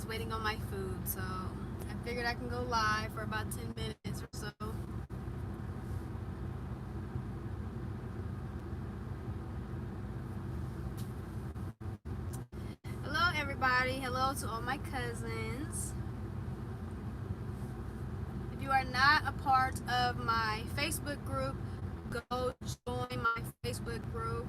was waiting on my food, so I figured I can go live for about 10 minutes or so. Hello everybody, hello to all my cousins. If you are not a part of my Facebook group, go join my Facebook group.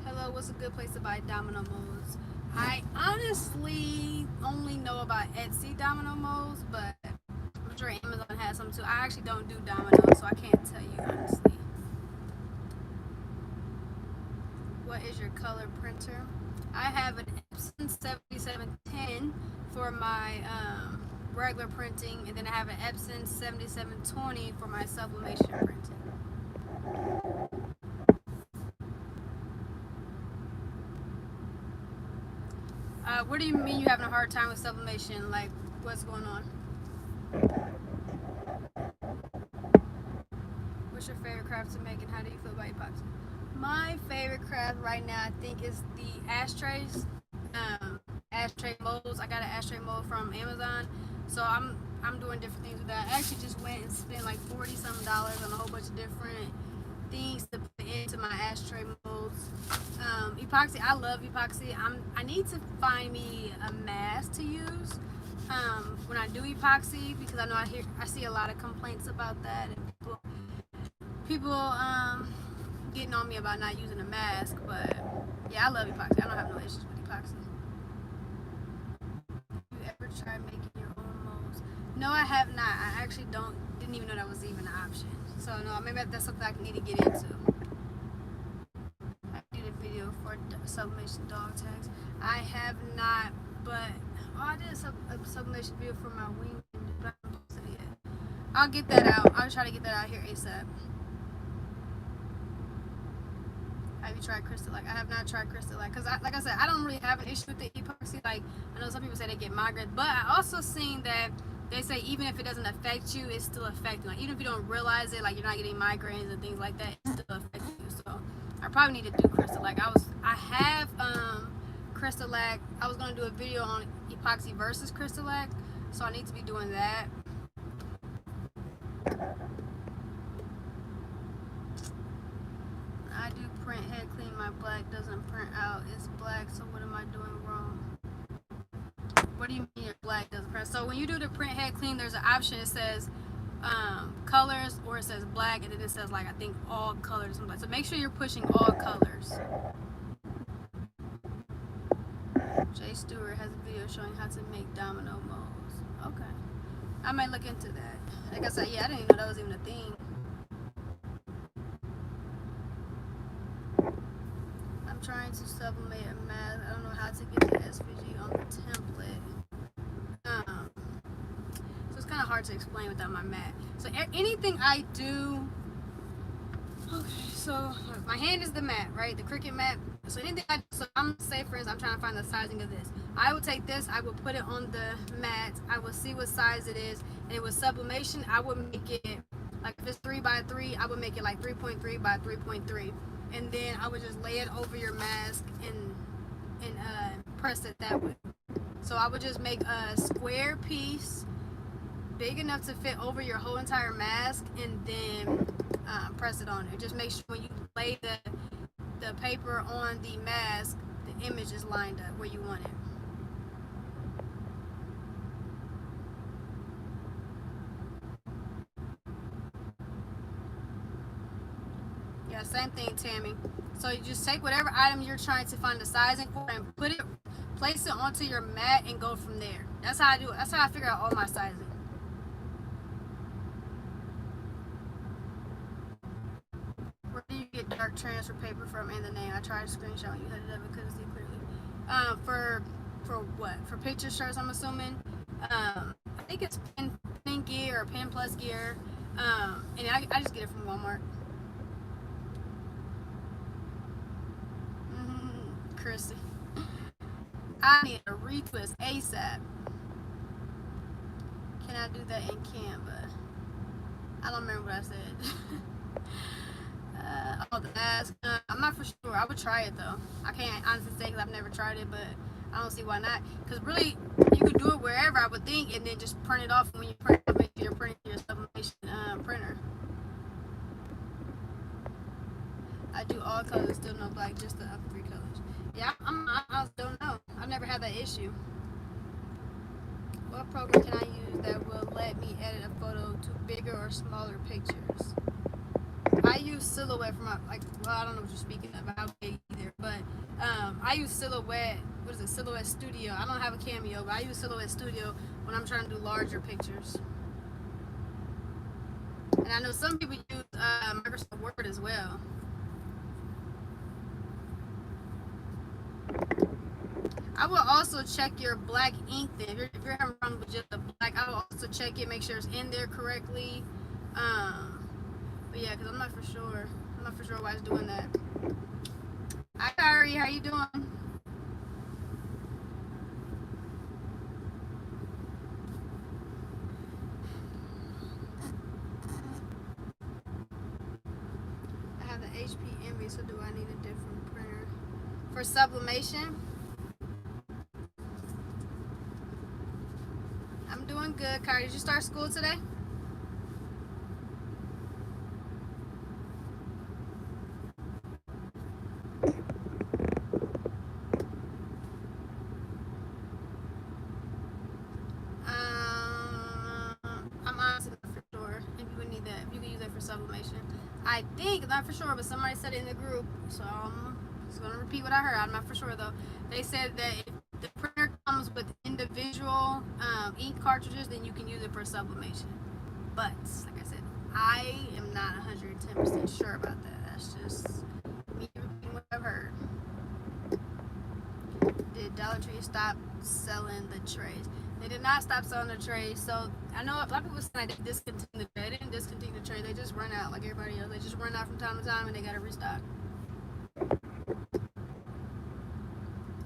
Hello, what's a good place to buy domino molds? I honestly only know about Etsy domino molds, but I'm sure Amazon has some too. I actually don't do dominoes, so I can't tell you honestly. What is your color printer? I have an Epson 7710 for my regular printing, and then I have an Epson 7720 for my sublimation printing. What do you mean you're having a hard time with sublimation? Like, what's going on? What's your favorite craft to make, and how do you feel about epoxy? My favorite craft right now, I think, is the ashtrays, ashtray molds. I got an ashtray mold from Amazon, so I'm doing different things with that. I actually just went and spent like $40-something on a whole bunch of different things to put into my ashtray molds. Epoxy, I love epoxy. I need to find me a mask to use when I do epoxy, because I know I see a lot of complaints about that, and people getting on me about not using a mask. But yeah, I love epoxy. I don't have no issues with epoxy. Have you ever tried making your own molds? No, I have not. I actually didn't even know that was even an option. So no, maybe that's something I need to get into. I did a video for sublimation dog tags. I have not, but I did a sublimation video for my wing, but I haven't posted it yet. I'll get that out. I'll try to get that out here ASAP. Have you tried Crystal-Lak? I have not tried Crystal-Lak, because like I said, I don't really have an issue with the epoxy. Like, I know some people say they get migraines, but I also seen that they say even if it doesn't affect you, it's still affecting. Like, even if you don't realize it, like you're not getting migraines and things like that, it's still affecting you. So I probably need to do Crystal-Lak. I have Crystal-Lak. I was gonna do a video on epoxy versus Crystal-Lak, so I need to be doing that. I do print head clean. My black doesn't print out. It's black, so what am I doing wrong? What do you mean your black doesn't print? So when you do the print head clean, there's an option. It says colors, or it says black, and then it says, like, I think all colors. So make sure you're pushing all colors. Jay Stewart has a video showing how to make domino molds. Okay, I might look into that. Like I said, yeah, I didn't even know that was even a thing. I'm trying to sublimate a mask. I don't know how to get the SVG on the template. So it's kind of hard to explain without my mat. So anything I do, okay, so my hand is the mat, right? The Cricut mat. So anything I do, so I'm, say for instance, I'm trying to find the sizing of this. I will take this, I will put it on the mat, I will see what size it is, and with sublimation, I would make it, like if it's 3x3, I would make it like 3.3 by 3.3. And then I would just lay it over your mask and press it that way. So I would just make a square piece big enough to fit over your whole entire mask, and then press it on it. Just make sure when you lay the paper on the mask, the image is lined up where you want it. Yeah, same thing, Tammy. So you just take whatever item you're trying to find the sizing for and place it onto your mat and go from there. That's how I do it. That's how I figure out all my sizing. Where do you get dark transfer paper from and the name? I tried to screenshot when you had it up, couldn't see clearly. For what? For picture shirts, I'm assuming. I think it's Pen Gear or Pen Plus Gear. And I just get it from Walmart. Chrissy. I need a retwist ASAP. Can I do that in Canva? I don't remember what I said. Oh, the mask. I'm not for sure. I would try it though. I can't honestly say because I've never tried it, but I don't see why not. Because really, you could do it wherever, I would think, and then just print it off. And when you print it, make sure you're printing your sublimation printer. I do all colors, still no black, just the upper 3 colors. Yeah, I don't know. I've never had that issue. What program can I use that will let me edit a photo to bigger or smaller pictures? I use Silhouette for my, well, I don't know what you're speaking of, how big either, but I use Silhouette, what is it, Silhouette Studio. I don't have a Cameo, but I use Silhouette Studio when I'm trying to do larger pictures. And I know some people use Microsoft Word as well. I will also check your black ink then. If you're having problems with just the black, I will also check it, make sure it's in there correctly. But yeah, because I'm not for sure. I'm not for sure why it's doing that. Hi, Kyrie. How you doing? I have the HP Envy, so do I need a different printer? For sublimation? I'm doing good, Kyrie. Did you start school today? I'm honestly not for sure if you would need that, if you can use that for sublimation. I think, not for sure, but somebody said it in the group, so I'm just going to repeat what I heard. I'm not for sure though. They said that if the printer comes with individual ink cartridges, then you can use it for sublimation. But, like I said, I am not 110% sure about that. That's just me repeating what I've heard. Did Dollar Tree stop selling the trays? They did not stop selling the trays. So I know a lot of people say they discontinued the tray. They didn't discontinue the tray. They just run out like everybody else. They just run out from time to time and they got to restock.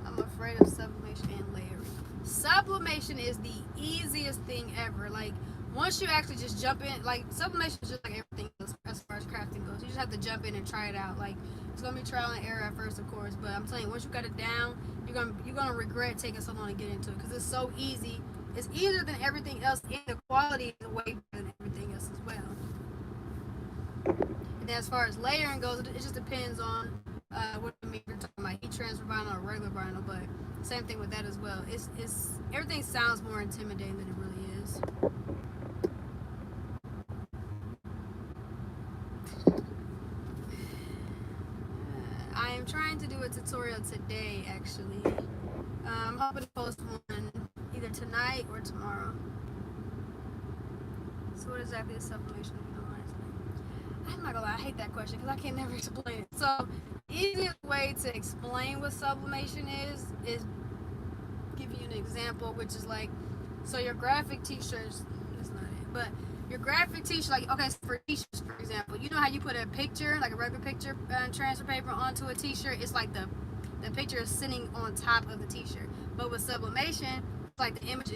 I'm afraid of sublimation and layering. Sublimation is the easiest thing ever. Like once you actually just jump in, like sublimation is just like everything else as far as crafting goes. You just have to jump in and try it out. Like it's gonna be trial and error at first, of course, but I'm telling you, once you got it down, you're gonna regret taking so long to get into it because it's so easy. It's easier than everything else, and the quality is way better than everything else as well. And then as far as layering goes, it just depends on what you mean. You're talking about heat transfer vinyl or regular vinyl, but same thing with that as well. It's everything sounds more intimidating than it really is. I am trying to do a tutorial today, actually. I'm hoping to post one either tonight or tomorrow. So what exactly is sublimation, if you don't mind explaining? I'm not gonna lie, I hate that question because I can never explain it. So, easiest way to explain what sublimation is give you an example, which is like, so your graphic t-shirts, that's not it, but your graphic t-shirt, like, okay, so for t-shirts, for example, you know how you put a picture, like a regular picture transfer paper onto a t-shirt? It's like the picture is sitting on top of the t-shirt. But with sublimation, like the image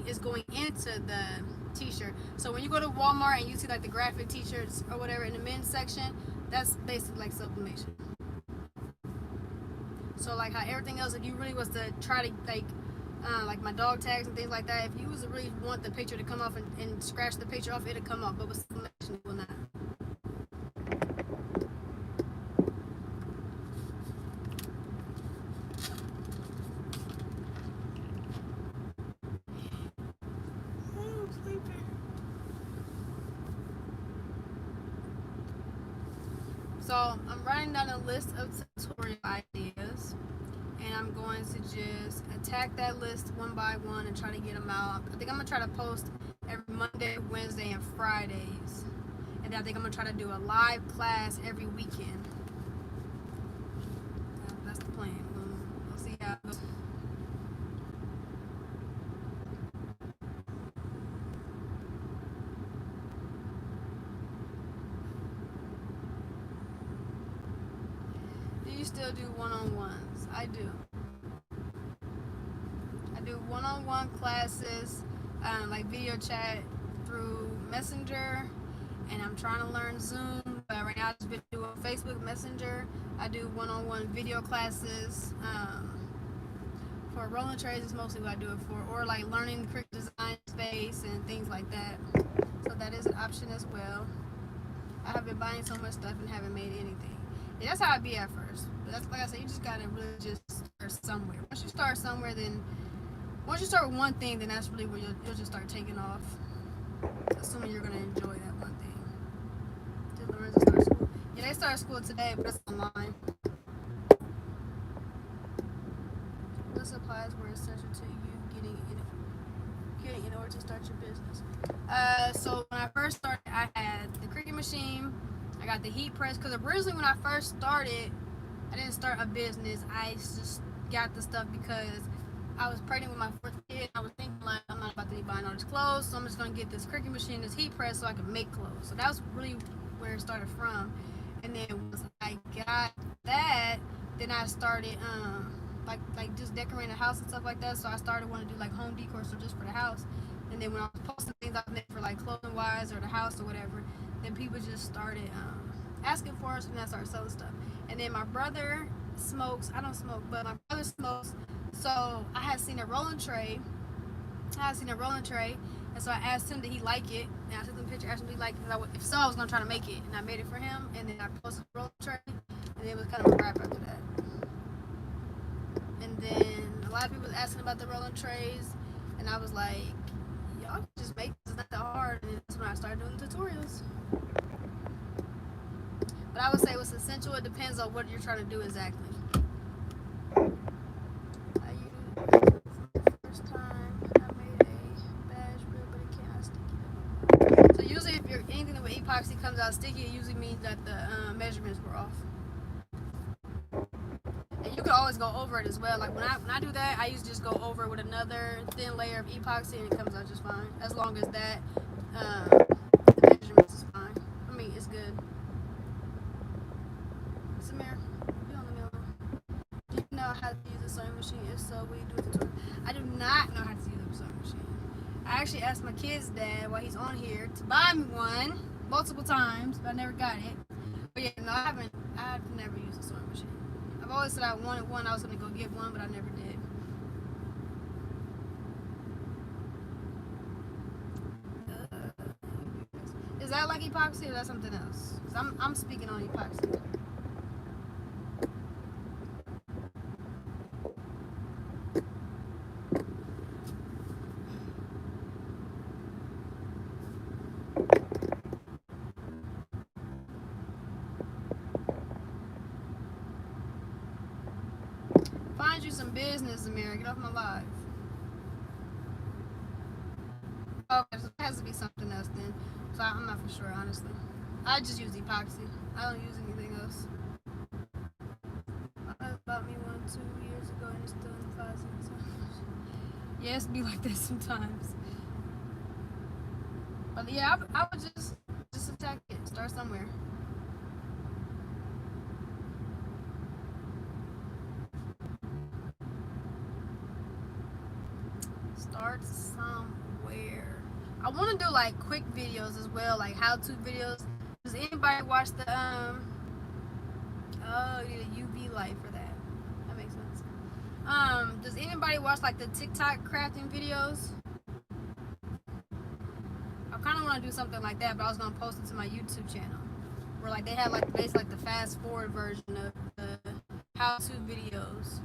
is going into the t-shirt. So when you go to Walmart and you see like the graphic t-shirts or whatever in the men's section, that's basically like sublimation. So like how everything else, if you really was to try to like my dog tags and things like that, if you was to really want the picture to come off and scratch the picture off, it'll come off. But with sublimation, it will not. So I'm writing down a list of tutorial ideas, and I'm going to just attack that list one by one and try to get them out. I think I'm gonna try to post every Monday, Wednesday, and Fridays, and then I think I'm gonna try to do a live class every weekend. That's the plan. We'll see how it goes. Do you still do one-on-ones? I do. I do one-on-one classes, like video chat through Messenger, and I'm trying to learn Zoom. But right now I've just been doing Facebook Messenger. I do one-on-one video classes For rolling trays is mostly what I do it for, or like learning the Cricut design space and things like that. So that is an option as well. I have been buying so much stuff and haven't made anything. Yeah, that's how I'd be at first. But that's like I said, you just gotta really just start somewhere. Once you start somewhere, then once you start with one thing, then that's really where you'll just start taking off. Assuming you're gonna enjoy that one thing. Did Lorenzo start school? Yeah, they started school today, but it's online. What supplies were essential to you getting in order to start your business? So when I first started, I had the Cricut machine. I got the heat press because originally when I first started, I didn't start a business. I just got the stuff because I was pregnant with my fourth kid. I was thinking like I'm not about to be buying all this clothes, so I'm just gonna get this Cricut machine, this heat press, so I can make clothes. So that was really where it started from. And then once I got that, then I started like just decorating the house and stuff like that. So I started wanting to do like home decor, so just for the house. And then when I was posting things I made for like clothing wise or the house or whatever, then people just started asking for us, and I started selling stuff. And then my brother smokes. I don't smoke, but my brother smokes. So I had seen a rolling tray. And so I asked him did he like it, and I took him a picture, asked him did he like it. If so, I was gonna try to make it, and I made it for him. And then I posted the rolling tray, and it was kind of a wrap after that. And then a lot of people was asking about the rolling trays, and I was like, y'all can just make this, it's not that hard. And that's when I started doing tutorials. But I would say what's essential, it depends on what you're trying to do exactly. I used first time I made a badge reel, but it cannot stick it. So usually if you're anything with epoxy comes out sticky, it usually means that the measurements were off. And you can always go over it as well. Like when I do that, I usually just go over it with another thin layer of epoxy, and it comes out just fine. As long as that the measurements is fine. I mean, it's good. Samir, you don't know. Do you know how to use a sewing machine? If so, will you do a tutorial? I do not know how to use a sewing machine. I actually asked my kid's dad while he's on here to buy me one multiple times, but I never got it. But yeah, no, I've never used a sewing machine. I've always said I wanted one. I was gonna go get one, but I never did. Is that like epoxy or is that something else? 'Cause I'm speaking on epoxy. Find you some business, Amir. Get off my live. Okay, so it has to be something else then. So I'm not for sure, honestly. I just use epoxy. I don't use anything else. I bought me one 2 years ago and it's still in the closet. So. Yeah, it's be like that sometimes. But yeah, I would just attack it. Start somewhere. Start somewhere. I want to do like quick videos as well, like how-to videos. Does anybody watch the oh, you need a UV light for that. That makes sense. Does anybody watch like the TikTok crafting videos? I kind of want to do something like that, but I was gonna post it to my YouTube channel, where like they have like basically like the fast forward version of the how-to videos.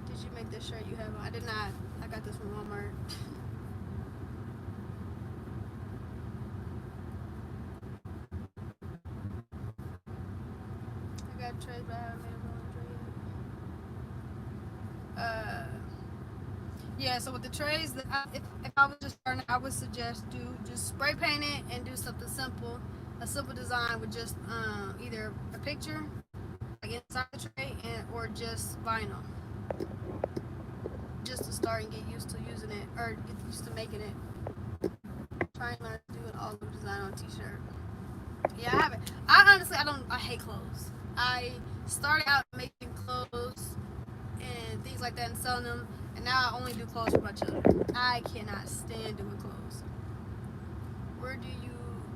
Did you make this shirt you have on? I did not. I got this from Walmart. I got trays, but I haven't made a rolling tray yet. Yeah, so with the trays, if I was just starting, I would suggest just spray paint it and do something simple. A simple design with just either a picture, like inside the tray, or just vinyl. Just to start and get used to using it, or get used to making it. Try and learn to do an all-over design on a t-shirt. Yeah, I haven't. I hate clothes. I started out making clothes and things like that and selling them, and now I only do clothes for my children. I cannot stand doing clothes. Where do you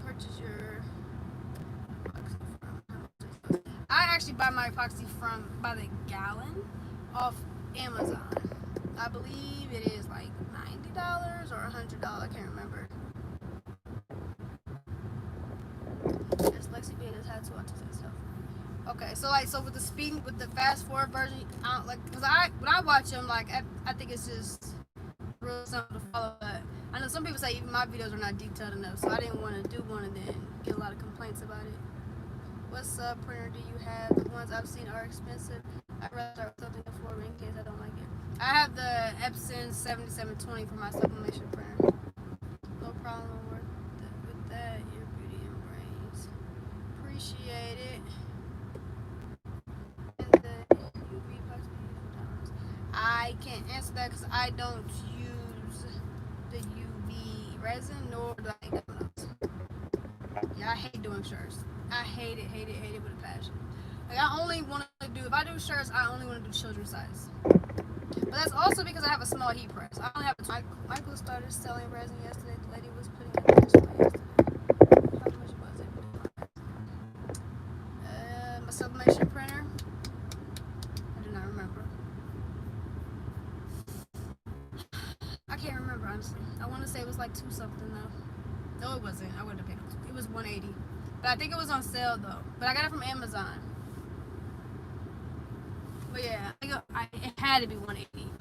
purchase your epoxy from? I actually buy my epoxy by the gallon off Amazon. I believe it is like $90 or $100. I can't remember. It's Lexi being his tattoo autistic stuff. Okay, so with the speeding, with the fast forward version, I don't like, because when I watch them, like I think it's just real simple to follow. But I know some people say even my videos are not detailed enough, so I didn't want to do one and then get a lot of complaints about it. What sub printer do you have? The ones I've seen are expensive. I'd rather start with something affordable in case I don't like it. I have the Epson 7720 for my sublimation printer. No problem with that. Your beauty and brains. Appreciate it. And the UV possibly. I can't answer that because I don't use the UV resin nor do I make donuts. Yeah, I hate doing shirts. I hate it with a passion. Like I only want to do, if I do shirts, I only want to do children's size. But that's also because I have a small heat press. I only have a Michael started selling resin yesterday. The lady was putting it in display yesterday. How much was it? A sublimation printer. I do not remember. I can't remember honestly. I want to say it was like 2 something though. No, it wasn't. I wouldn't have paid it. It was 180. But I think it was on sale though. But I got it from Amazon. But yeah, it had to be 180.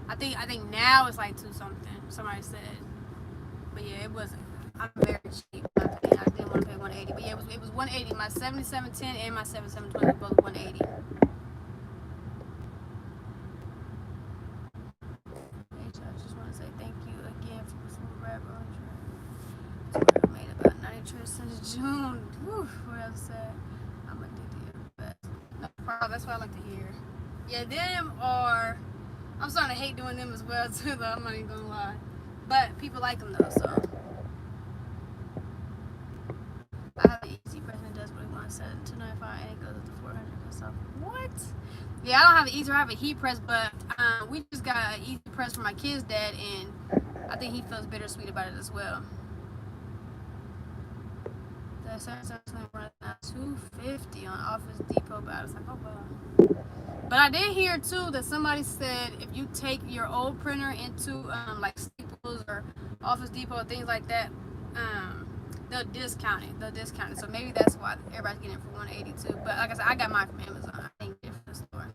I think now it's like 2 something. Somebody said. But yeah, it wasn't. I'm very cheap. I didn't want to pay 180. But yeah, it was 180. My 7710 and my 7720 were both 180. I just want to say thank you again for the food wrap. I made about 90 trips since June. Whew, what else said? I'm addicted to your best. No problem. That's what I like to hear. Yeah, them are. I'm starting to hate doing them as well too. Though I'm not even gonna lie, but people like them though. So I have an easy press and it does what it wants. Set it to 295 and it goes up to 400. So what? Yeah, I don't have an easy. I have a heat press, but we just got an easy press for my kid's dad, and I think he feels bittersweet about it as well. The 720 runs now $250 on Office Depot, but I was like, oh well. But I did hear too that somebody said if you take your old printer into like Staples or Office Depot or things like that, they'll discount it. So maybe that's why everybody's getting it for 182. But like I said, I got mine from Amazon. I didn't get it from the store.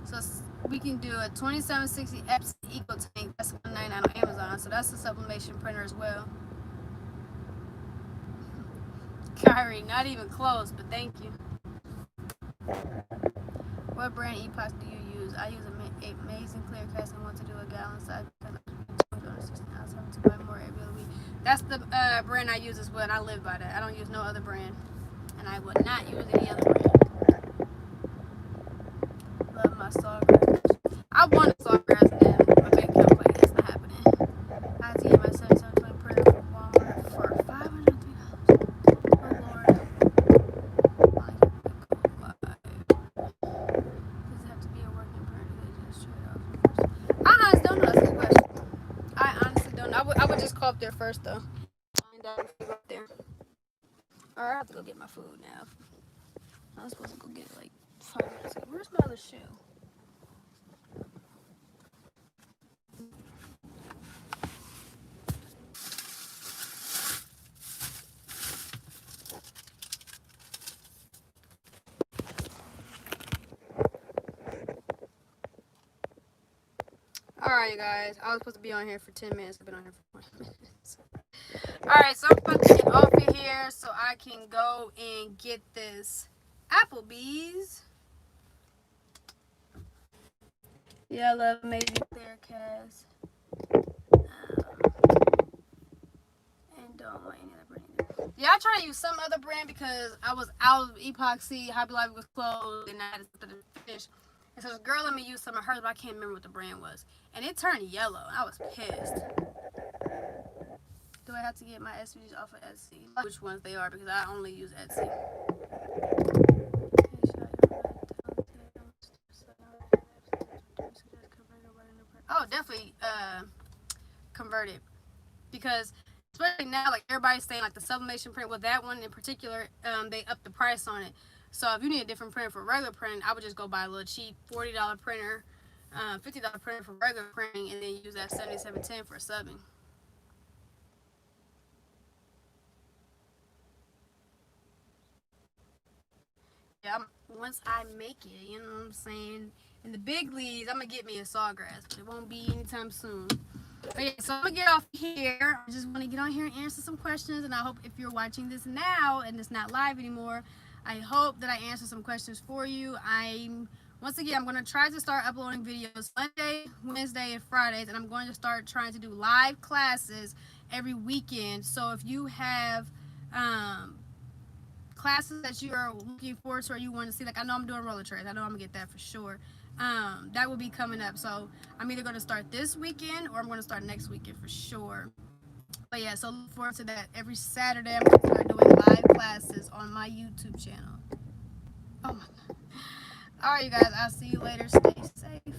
So we can do a 2760 Epson Eco Tank. That's $199 on Amazon. So that's a sublimation printer as well. Kyrie, not even close, but thank you. What brand epox do you use? I use Amazing Clear Cast and want to do a gallon size because I'm having to buy more every other week. That's the brand I use as well, and I live by that. I don't use no other brand, and I would not use any other brand. Love my Sawgrass. I want a Sawgrass and my bank account, but it's not happening. I had to get my 7720 printer from Walmart for $503. I would just call up there first though. Find out if you're up there. Alright, I have to go get my food now. I was supposed to go get it like 5 minutes ago. Where's my other shoe? Alright, you guys. I was supposed to be on here for 10 minutes. I've been on here for 20 minutes. Alright, so I'm about to get off of here so I can go and get this Applebee's. Yeah, I love Amazing Clearcast. And don't want any other brand. Yeah, I tried to use some other brand because I was out of epoxy. Hobby Lobby was closed and I had to finish. And so this girl let me use some of hers, but I can't remember what the brand was. And it turned yellow. I was pissed. Do I have to get my SVGs off of Etsy? Which ones they are because I only use Etsy. Oh, definitely convert it. Because especially now, like everybody's saying like the sublimation print with that one in particular, they upped the price on it. So if you need a different printer for regular printing, I would just go buy a little cheap $40 printer, $50 printer for regular printing, and then use that 7710 for subbing. Yeah, once I make it, you know what I'm saying? In the big leagues, I'm gonna get me a Sawgrass, but it won't be anytime soon. But yeah, so I'm gonna get off here. I just want to get on here and answer some questions, and I hope if you're watching this now and it's not live anymore, I hope that I answer some questions for you. Once again, I'm going to try to start uploading videos Monday, Wednesday, and Fridays, and I'm going to start trying to do live classes every weekend. So if you have classes that you are looking forward to or you want to see, like I know I'm doing roller trades, I know I'm going to get that for sure. That will be coming up. So I'm either going to start this weekend or I'm going to start next weekend for sure. But yeah, so look forward to that. Every Saturday, I'm going to start doing live classes on my YouTube channel. Oh my God. All right, you guys. I'll see you later. Stay safe.